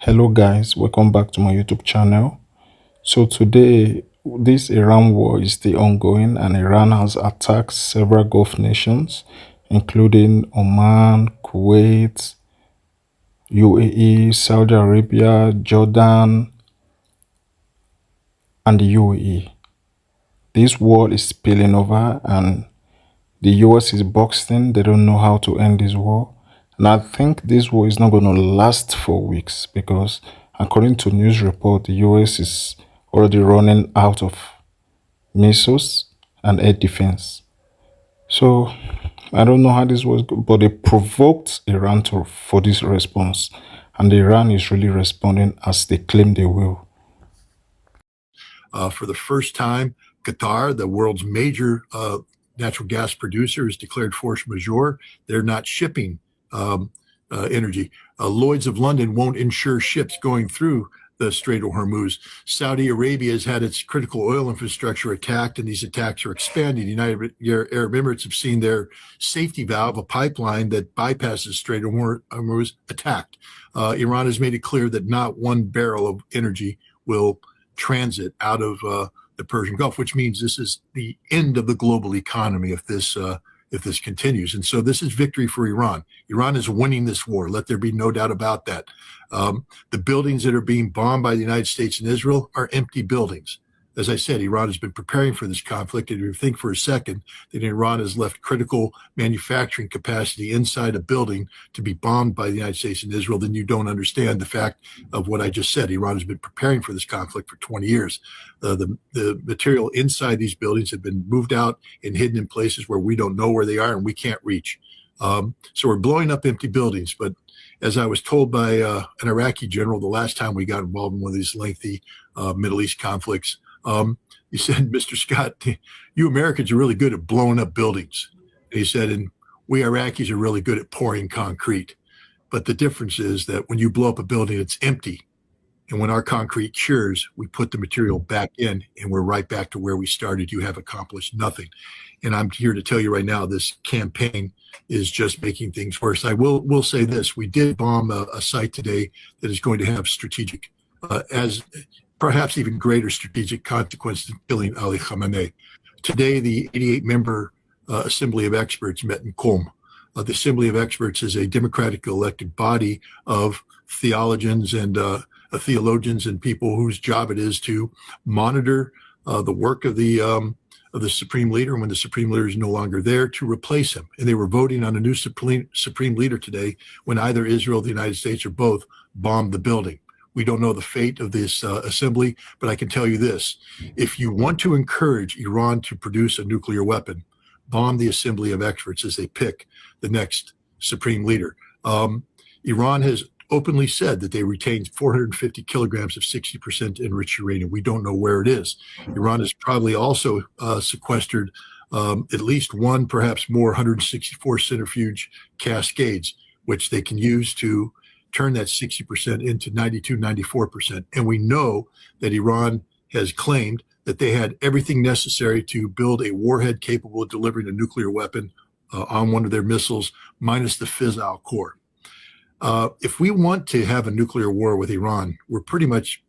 Hello guys, welcome back to my YouTube channel. So today, this Iran war is still ongoing and Iran has attacked several Gulf nations, including Oman, Kuwait, UAE, Saudi Arabia, Jordan, and the UAE. This war is spilling over and the US is boxed in. They don't know how to end this war. And I think this war is not going to last for weeks because according to news report, the US is already running out of missiles and air defense. So I don't know how this was, but they provoked Iran for this response. And Iran is really responding as they claim they will. For the first time, Qatar, the world's major natural gas producer, has declared force majeure. They're not shipping energy. Lloyd's of London won't insure ships going through the Strait of Hormuz. Saudi Arabia has had its critical oil infrastructure attacked, and these attacks are expanding. The United Arab Emirates have seen their safety valve, a pipeline that bypasses Strait of Hormuz, attacked. Iran has made it clear that not one barrel of energy will transit out of the Persian Gulf, which means this is the end of the global economy if this continues. And so this is victory for Iran. Iran is winning this war. Let there be no doubt about that. The buildings that are being bombed by the United States and Israel are empty buildings. As I said, Iran has been preparing for this conflict. And if you think for a second that Iran has left critical manufacturing capacity inside a building to be bombed by the United States and Israel, then you don't understand the fact of what I just said. Iran has been preparing for this conflict for 20 years. The material inside these buildings have been moved out and hidden in places where we don't know where they are and we can't reach. So we're blowing up empty buildings. But as I was told by an Iraqi general the last time we got involved in one of these lengthy Middle East conflicts, he said, Mr. Scott, you Americans are really good at blowing up buildings. And he said, and we Iraqis are really good at pouring concrete. But the difference is that when you blow up a building, it's empty. And when our concrete cures, we put the material back in and we're right back to where we started. You have accomplished nothing. And I'm here to tell you right now, this campaign is just making things worse. I will say this. We did bomb a site today that is going to have strategic, as perhaps even greater strategic consequence than killing Ali Khamenei. Today, the 88-member Assembly of Experts met in Qom. The Assembly of Experts is a democratically elected body of theologians and theologians and people whose job it is to monitor the work of the Supreme Leader, and when the Supreme Leader is no longer there, to replace him. And they were voting on a new Supreme Leader today when either Israel, the United States, or both bombed the building. We don't know the fate of this assembly, but I can tell you this. If you want to encourage Iran to produce a nuclear weapon, bomb the Assembly of Experts as they pick the next Supreme Leader. Iran has openly said that they retained 450 kilograms of 60% enriched uranium. We don't know where it is. Iran has probably also sequestered at least one, perhaps more, 164 centrifuge cascades, which they can use to turn that 60% into 92, 94%. And we know that Iran has claimed that they had everything necessary to build a warhead capable of delivering a nuclear weapon on one of their missiles, minus the fissile core. If we want to have a nuclear war with Iran, we're pretty much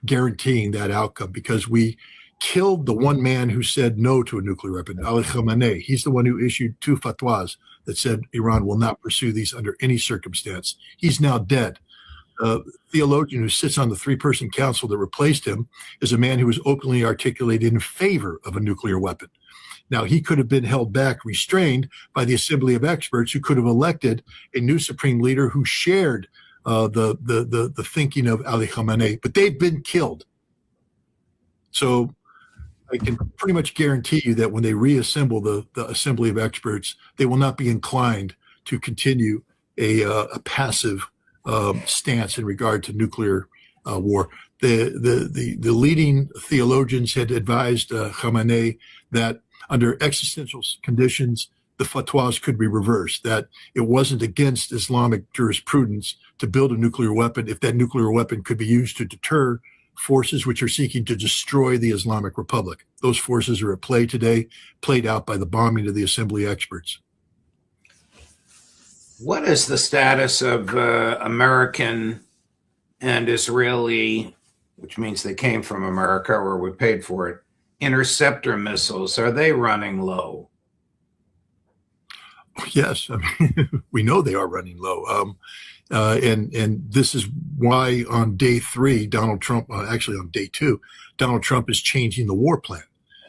guaranteeing that outcome because we killed the one man who said no to a nuclear weapon, Ali Khamenei. He's the one who issued 2 fatwas that said Iran will not pursue these under any circumstance. He's now dead. Theologian who sits on the 3-person council that replaced him is a man who was openly articulated in favor of a nuclear weapon. Now, he could have been held back, restrained by the Assembly of Experts, who could have elected a new Supreme Leader who shared the thinking of Ali Khamenei, but they've been killed. So I can pretty much guarantee you that when they reassemble the Assembly of Experts, they will not be inclined to continue a passive stance in regard to nuclear war. The leading theologians had advised Khamenei that under existential conditions, the fatwas could be reversed, that it wasn't against Islamic jurisprudence to build a nuclear weapon if that nuclear weapon could be used to deter forces which are seeking to destroy the Islamic Republic. Those forces are at play today, played out by the bombing of the Assembly Experts. What is the status of American and Israeli, which means they came from America or we paid for it, interceptor missiles, are they running low? Yes, I mean, we know they are running low. And this is why on day 3, Donald Trump, actually on day 2, Donald Trump is changing the war plan.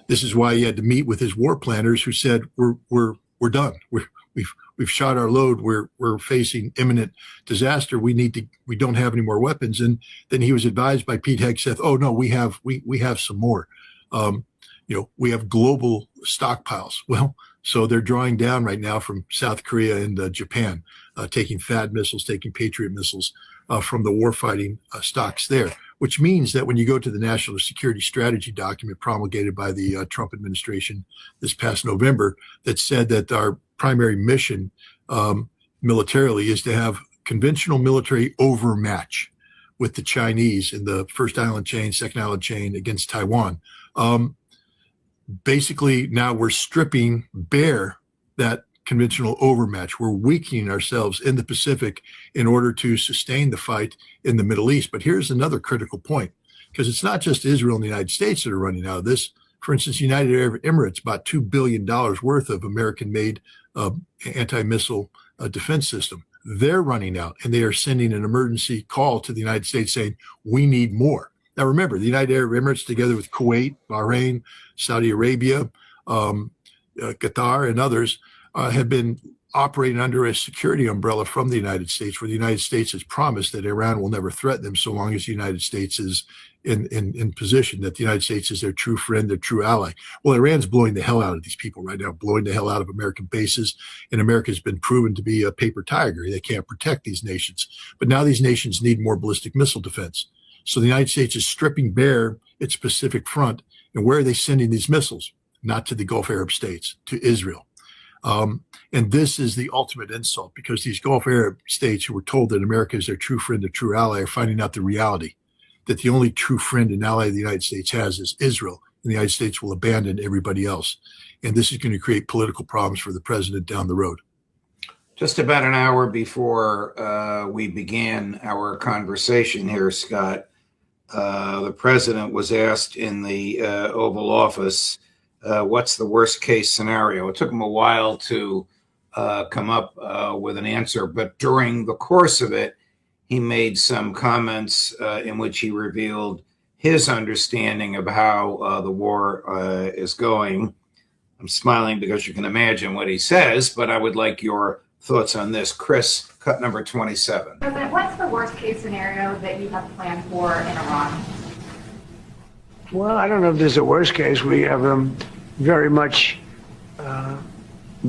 This is why he had to meet with his war planners who said, we're done. We've shot our load. We're facing imminent disaster. We don't have any more weapons. And then he was advised by Pete Hegseth, oh no, we have some more. We have global stockpiles. Well, so they're drawing down right now from South Korea and Japan, taking THAAD missiles, taking Patriot missiles from the warfighting stocks there, which means that when you go to the National Security Strategy document promulgated by the Trump administration this past November, that said that our primary mission militarily is to have conventional military overmatch with the Chinese in the first island chain, second island chain against Taiwan. Basically, now we're stripping bare that conventional overmatch. We're weakening ourselves in the Pacific in order to sustain the fight in the Middle East. But here's another critical point, because it's not just Israel and the United States that are running out of this. For instance, United Arab Emirates bought $2 billion worth of American-made anti-missile defense system. They're running out, and they are sending an emergency call to the United States saying, we need more. Now, remember, the United Arab Emirates, together with Kuwait, Bahrain, Saudi Arabia, Qatar, and others, have been operating under a security umbrella from the United States, where the United States has promised that Iran will never threaten them so long as the United States is in position, that the United States is their true friend, their true ally. Well, Iran's blowing the hell out of these people right now, blowing the hell out of American bases, and America has been proven to be a paper tiger. They can't protect these nations. But now these nations need more ballistic missile defense. So the United States is stripping bare its Pacific front. And where are they sending these missiles? Not to the Gulf Arab states, to Israel. And this is the ultimate insult, because these Gulf Arab states who were told that America is their true friend, their true ally, are finding out the reality, that the only true friend and ally the United States has is Israel, and the United States will abandon everybody else. And this is going to create political problems for the president down the road. Just about an hour before we began our conversation here, Scott, the president was asked in the Oval Office, what's the worst case scenario? It took him a while to come up with an answer, but during the course of it, he made some comments in which he revealed his understanding of how the war is going. I'm smiling because you can imagine what he says, but I would like your thoughts on this. Chris, cut number 27. President, what's the worst case scenario that you have planned for in Iran? Well, I don't know if there's a worst case. We have them very much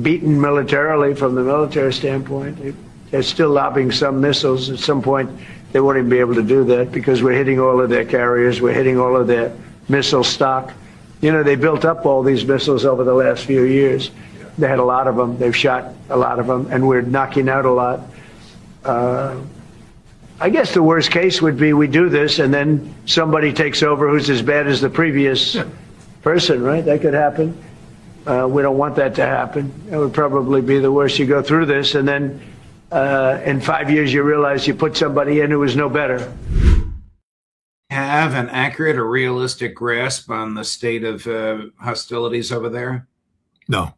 beaten militarily from the military standpoint. They're still lobbing some missiles. At some point, they won't even be able to do that because we're hitting all of their carriers. We're hitting all of their missile stock. You know, they built up all these missiles over the last few years. They had a lot of them. They've shot a lot of them, and we're knocking out a lot. I guess the worst case would be we do this, and then somebody takes over who's as bad as the previous person, right? That could happen. We don't want that to happen. That would probably be the worst. You go through this, and then in 5 years you realize you put somebody in who was no better. Have an accurate or realistic grasp on the state of hostilities over there? No.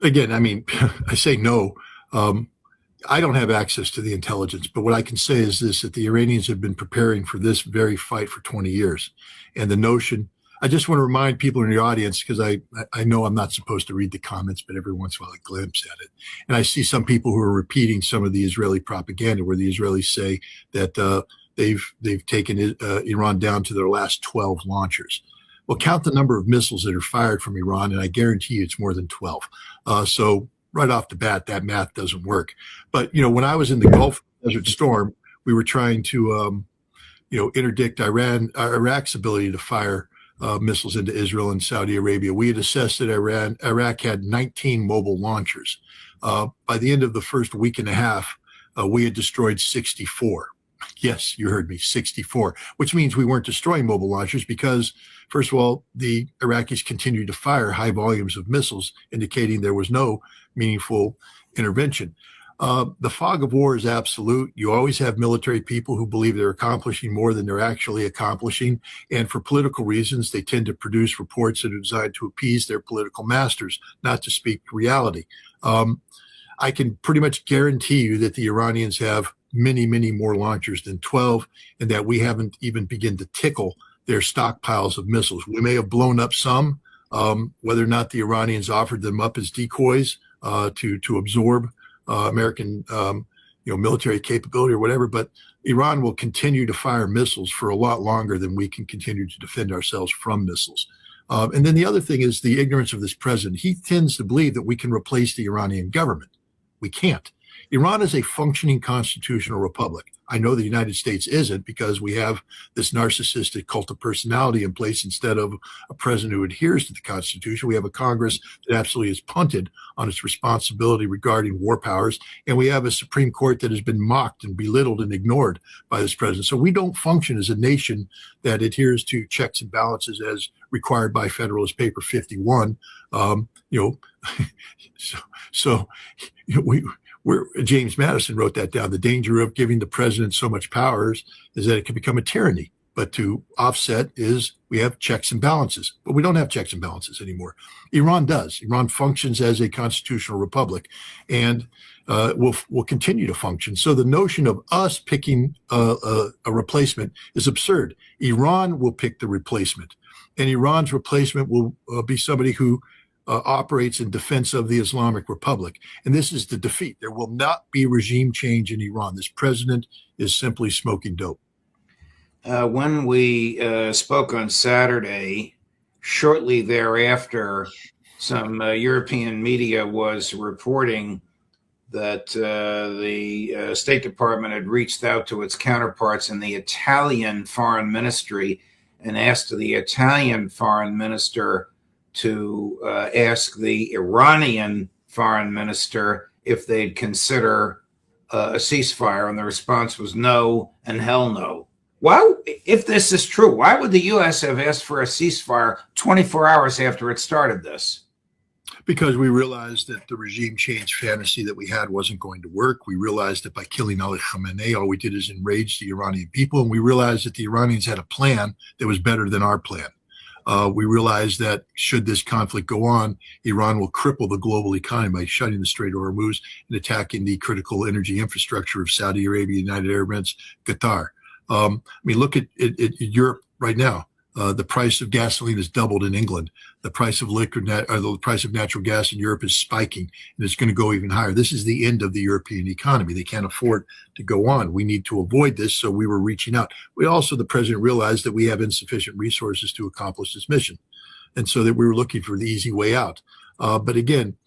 Again, I mean, I say no. I don't have access to the intelligence, but what I can say is this, that the Iranians have been preparing for this very fight for 20 years. And the notion, I just want to remind people in the audience, because I know I'm not supposed to read the comments, but every once in a while I glimpse at it. And I see some people who are repeating some of the Israeli propaganda where the Israelis say that they've taken Iran down to their last 12 launchers. Well, count the number of missiles that are fired from Iran, and I guarantee you it's more than 12. So right off the bat, that math doesn't work. But, you know, when I was in the Gulf Desert Storm, we were trying to, interdict Iraq's ability to fire missiles into Israel and Saudi Arabia. We had assessed that Iraq had 19 mobile launchers. By the end of the first week and a half, we had destroyed 64. Yes, you heard me, 64, which means we weren't destroying mobile launchers because, first of all, the Iraqis continued to fire high volumes of missiles, indicating there was no meaningful intervention. The fog of war is absolute. You always have military people who believe they're accomplishing more than they're actually accomplishing. And for political reasons, they tend to produce reports that are designed to appease their political masters, not to speak reality. I can pretty much guarantee you that the Iranians have many, many more launchers than 12, and that we haven't even begun to tickle their stockpiles of missiles. We may have blown up some, whether or not the Iranians offered them up as decoys to absorb American military capability or whatever, but Iran will continue to fire missiles for a lot longer than we can continue to defend ourselves from missiles. And then the other thing is the ignorance of this president. He tends to believe that we can replace the Iranian government. We can't. Iran is a functioning constitutional republic. I know the United States isn't, because we have this narcissistic cult of personality in place instead of a president who adheres to the Constitution. We have a Congress that absolutely is punted on its responsibility regarding war powers. And we have a Supreme Court that has been mocked and belittled and ignored by this president. So we don't function as a nation that adheres to checks and balances as required by Federalist Paper 51. James Madison wrote that down. The danger of giving the president so much powers is that it can become a tyranny. But to offset is we have checks and balances. But we don't have checks and balances anymore. Iran does. Iran functions as a constitutional republic and will continue to function. So the notion of us picking a replacement is absurd. Iran will pick the replacement. And Iran's replacement will be somebody who operates in defense of the Islamic Republic. And this is the defeat. There will not be regime change in Iran. This president is simply smoking dope. When we spoke on Saturday, shortly thereafter, some European media was reporting that the State Department had reached out to its counterparts in the Italian Foreign Ministry and asked the Italian Foreign Minister to ask the Iranian foreign minister if they'd consider a ceasefire, and the response was no and hell no. Why, if this is true, why would the U.S. have asked for a ceasefire 24 hours after it started this? Because we realized that the regime change fantasy that we had wasn't going to work. We realized that by killing Ali Khamenei, all we did is enrage the Iranian people, and we realized that the Iranians had a plan that was better than our plan. We realize that should this conflict go on, Iran will cripple the global economy by shutting the Strait of Hormuz and attacking the critical energy infrastructure of Saudi Arabia, United Arab Emirates, Qatar. Look at Europe right now. The price of gasoline has doubled in England. The price of the price of natural gas in Europe is spiking, and it's going to go even higher. This is the end of the European economy. They can't afford to go on. We need to avoid this, so we were reaching out. The president realized that we have insufficient resources to accomplish this mission, and so that we were looking for the easy way out. But again,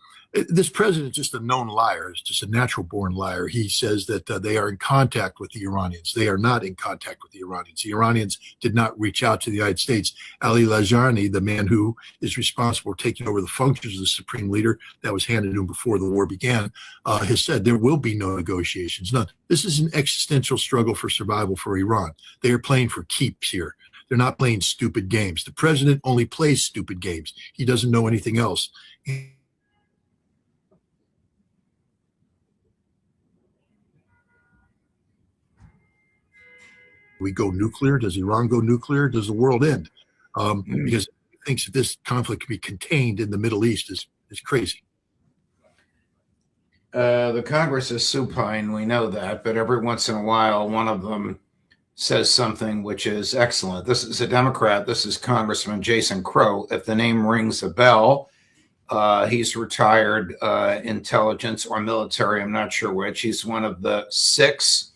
this president is just a known liar. It's just a natural-born liar. He says that they are in contact with the Iranians. They are not in contact with the Iranians. The Iranians did not reach out to the United States. Ali Lajarni, the man who is responsible for taking over the functions of the supreme leader that was handed to him before the war began, has said there will be no negotiations. None. This is an existential struggle for survival for Iran. They are playing for keeps here. They're not playing stupid games. The president only plays stupid games. He doesn't know anything else. We go nuclear? Does Iran go nuclear? Does the world end? Because he thinks that this conflict can be contained in the Middle East is crazy. The Congress is supine, we know that, but every once in a while, one of them says something which is excellent. This is a Democrat. This is Congressman Jason Crow. If the name rings a bell, he's retired intelligence or military, I'm not sure which. He's one of the 6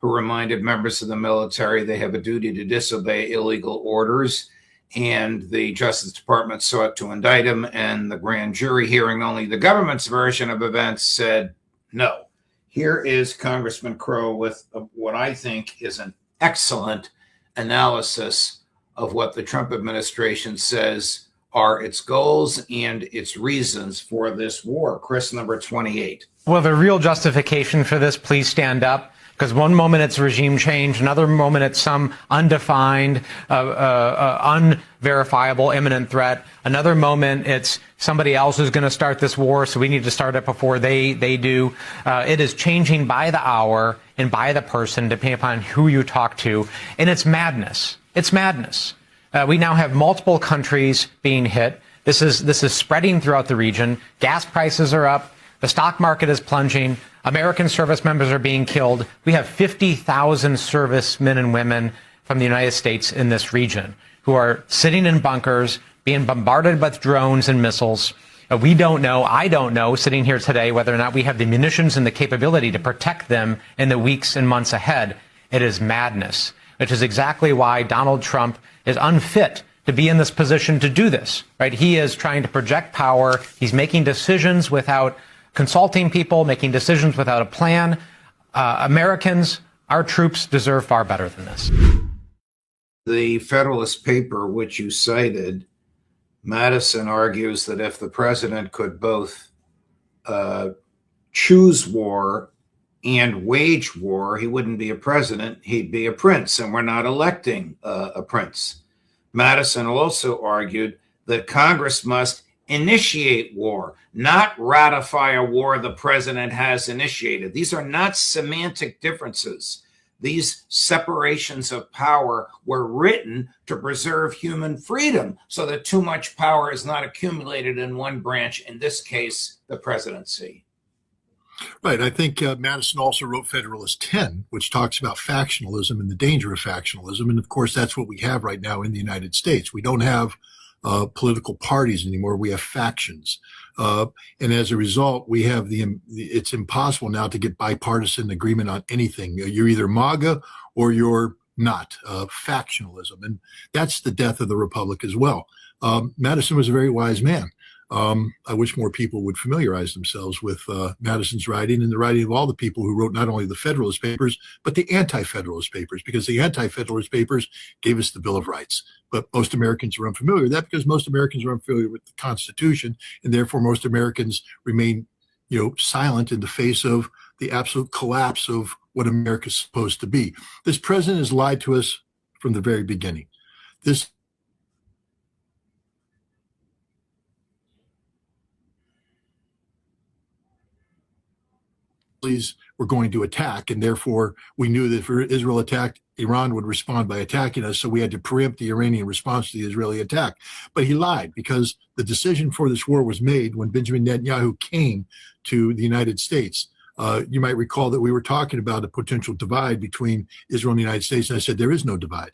who reminded members of the military they have a duty to disobey illegal orders. And the Justice Department sought to indict him, and the grand jury hearing only the government's version of events said no. Here is Congressman Crow with what I think is an excellent analysis of what the Trump administration says are its goals and its reasons for this war. Chris, number 28. Well, the real justification for this, please stand up. Because one moment it's regime change, another moment it's some undefined, unverifiable imminent threat. Another moment it's somebody else who's going to start this war, so we need to start it before they do. It is changing by the hour and by the person, depending upon who you talk to. And it's madness. It's madness. We now have multiple countries being hit. This is spreading throughout the region. Gas prices are up. The stock market is plunging. American service members are being killed. We have 50,000 servicemen and women from the United States in this region who are sitting in bunkers, being bombarded with drones and missiles. We don't know, I don't know, sitting here today, whether or not we have the munitions and the capability to protect them in the weeks and months ahead. It is madness, which is exactly why Donald Trump is unfit to be in this position to do this, right? He is trying to project power. He's making decisions without consulting people, making decisions without a plan. Americans, our troops deserve far better than this. The Federalist paper, which you cited, Madison argues that if the president could both choose war and wage war, he wouldn't be a president, he'd be a prince, and we're not electing a prince. Madison also argued that Congress must initiate war, not ratify a war the president has initiated. These are not semantic differences. These separations of power were written to preserve human freedom so that too much power is not accumulated in one branch, in this case, the presidency. Right. I think Madison also wrote Federalist 10, which talks about factionalism and the danger of factionalism. And of course, that's what we have right now in the United States. We don't have political parties anymore. We have factions. And as a result, we have it's impossible now to get bipartisan agreement on anything. You're either MAGA or you're not. Factionalism. And that's the death of the republic as well. Madison was a very wise man. I wish more people would familiarize themselves with Madison's writing and the writing of all the people who wrote not only the Federalist Papers, but the Anti-Federalist Papers, because the Anti-Federalist Papers gave us the Bill of Rights. But most Americans are unfamiliar with that because most Americans are unfamiliar with the Constitution, and therefore most Americans remain, silent in the face of the absolute collapse of what America is supposed to be. This president has lied to us from the very beginning. Were going to attack, and therefore we knew that if Israel attacked, Iran would respond by attacking us, so we had to preempt the Iranian response to the Israeli attack. But he lied, because the decision for this war was made when Benjamin Netanyahu came to the United States. You might recall that we were talking about a potential divide between Israel and the United States, and I said there is no divide,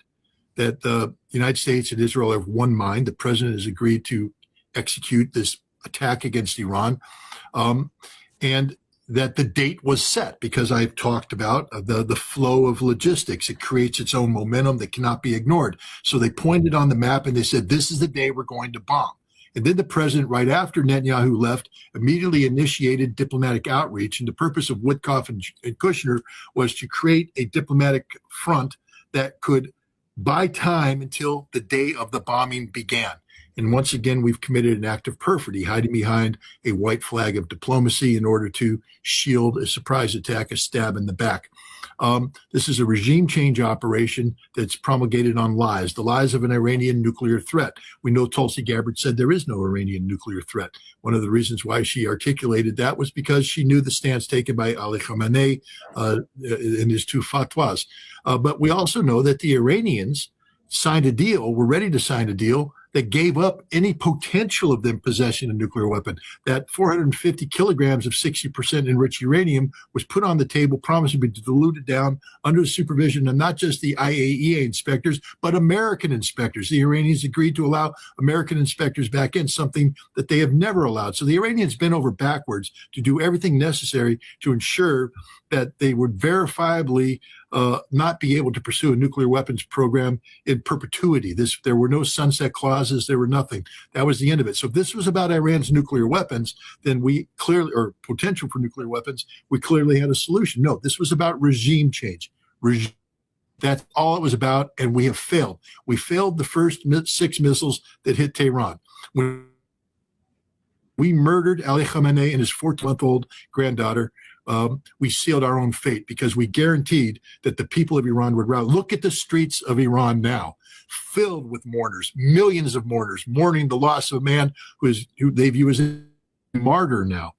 that the United States and Israel have one mind. The president has agreed to execute this attack against Iran, and that the date was set, because I've talked about the flow of logistics. It creates its own momentum that cannot be ignored. So they pointed on the map and they said, this is the day we're going to bomb. And then the president, right after Netanyahu left, immediately initiated diplomatic outreach. And the purpose of Witkoff and Kushner was to create a diplomatic front that could buy time until the day of the bombing began. And once again, we've committed an act of perfidy, hiding behind a white flag of diplomacy in order to shield a surprise attack, a stab in the back. This is a regime change operation that's promulgated on lies, the lies of an Iranian nuclear threat. We know Tulsi Gabbard said there is no Iranian nuclear threat. One of the reasons why she articulated that was because she knew the stance taken by Ali Khamenei in his two fatwas. But we also know that the Iranians signed a deal, were ready to sign a deal, that gave up any potential of them possessing a nuclear weapon. That 450 kilograms of 60% enriched uranium was put on the table, promising to be diluted down under the supervision of not just the IAEA inspectors, but American inspectors. The Iranians agreed to allow American inspectors back in, something that they have never allowed. So the Iranians bent over backwards to do everything necessary to ensure that they would verifiably not be able to pursue a nuclear weapons program in perpetuity. There were no sunset clauses. There were nothing. That was the end of it. So if this was about Iran's nuclear weapons, then we clearly, or potential for nuclear weapons, we clearly had a solution. No, this was about regime change. That's all it was about, and we have failed. We failed the first 6 missiles that hit Tehran. When we murdered Ali Khamenei and his 14-month-old granddaughter, we sealed our own fate because we guaranteed that the people of Iran would rally. Look at the streets of Iran now, filled with mourners, millions of mourners mourning the loss of a man who they view as a martyr now.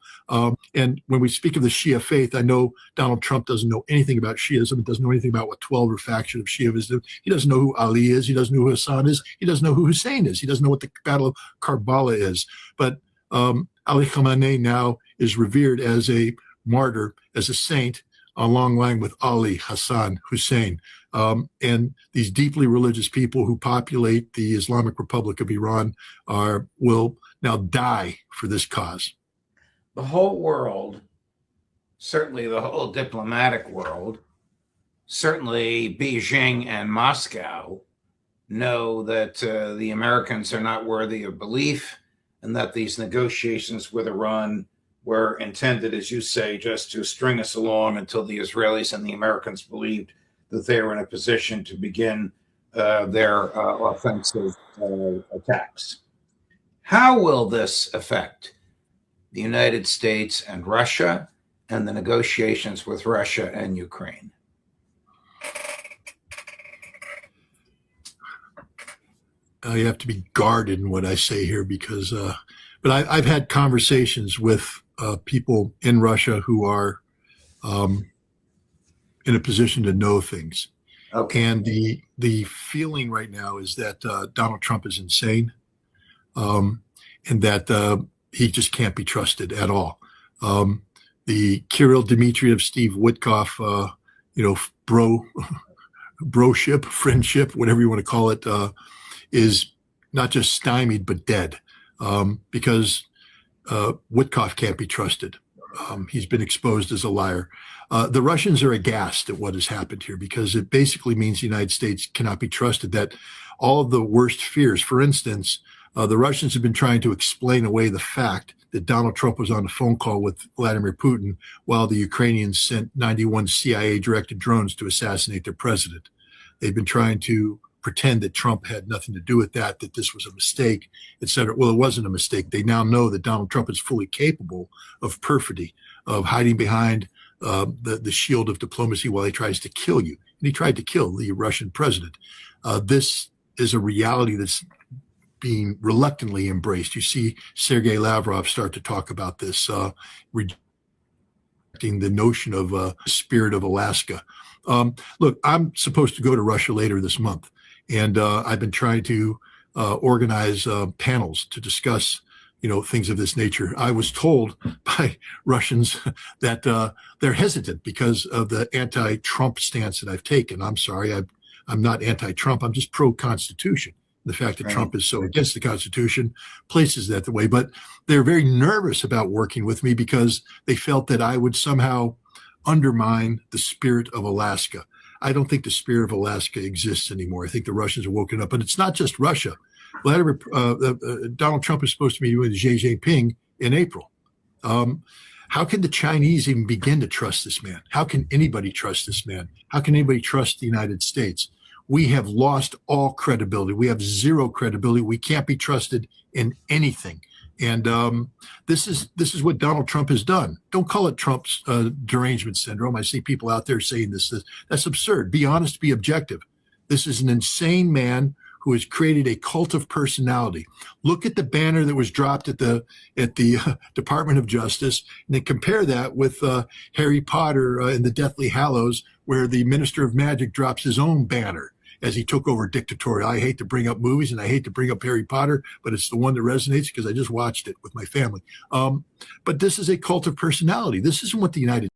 And when we speak of the Shia faith, I know Donald Trump doesn't know anything about Shiism. He doesn't know anything about what 12 or faction of Shiism. He doesn't know who Ali is. He doesn't know who Hassan is. He doesn't know who Hussein is. He doesn't know what the Battle of Karbala is. But Ali Khamenei now is revered as a martyr, as a saint, along line with Ali, Hassan, Hussein. And these deeply religious people who populate the Islamic Republic of Iran will now die for this cause. The whole world, certainly the whole diplomatic world, certainly Beijing and Moscow, know that the Americans are not worthy of belief and that these negotiations with Iran were intended, as you say, just to string us along until the Israelis and the Americans believed that they were in a position to begin their offensive attacks. How will this affect the United States and Russia and the negotiations with Russia and Ukraine? You have to be guarded in what I say here because, but I've had conversations with people in Russia who are in a position to know things. Okay. And the feeling right now is that Donald Trump is insane, and that he just can't be trusted at all. The Kirill Dmitriev, Steve Witkoff, broship, friendship, whatever you want to call it, is not just stymied but dead, because Witkoff can't be trusted. He's been exposed as a liar. The Russians are aghast at what has happened here because it basically means the United States cannot be trusted, that all of the worst fears, for instance, the Russians have been trying to explain away the fact that Donald Trump was on a phone call with Vladimir Putin while the Ukrainians sent 91 CIA-directed drones to assassinate their president. They've been trying to pretend that Trump had nothing to do with that this was a mistake, et cetera. Well, it wasn't a mistake. They now know that Donald Trump is fully capable of perfidy, of hiding behind the shield of diplomacy while he tries to kill you. And he tried to kill the Russian president. This is a reality that's being reluctantly embraced. You see Sergei Lavrov start to talk about this, rejecting the notion of spirit of Alaska. Look, I'm supposed to go to Russia later this month, and I've been trying to organize panels to discuss, things of this nature. I was told by Russians that they're hesitant because of the anti-Trump stance that I've taken. I'm sorry, I'm not anti-Trump. I'm just pro-Constitution. The fact that Trump is so against the Constitution places that the way. But they're very nervous about working with me because they felt that I would somehow undermine the spirit of Alaska. I don't think the spirit of Alaska exists anymore. I think the Russians are woken up. But it's not just Russia. Donald Trump is supposed to meet with Xi Jinping in April. How can the Chinese even begin to trust this man? How can anybody trust this man? How can anybody trust the United States? We have lost all credibility. We have zero credibility. We can't be trusted in anything. And this is what Donald Trump has done. Don't call it Trump's derangement syndrome. I see people out there saying this. That's absurd. Be honest, be objective. This is an insane man who has created a cult of personality. Look at the banner that was dropped at the Department of Justice, and then compare that with Harry Potter in the Deathly Hallows, where the Minister of Magic drops his own banner as he took over dictatorial. I hate to bring up movies and I hate to bring up Harry Potter, but it's the one that resonates because I just watched it with my family. But this is a cult of personality. This isn't what the United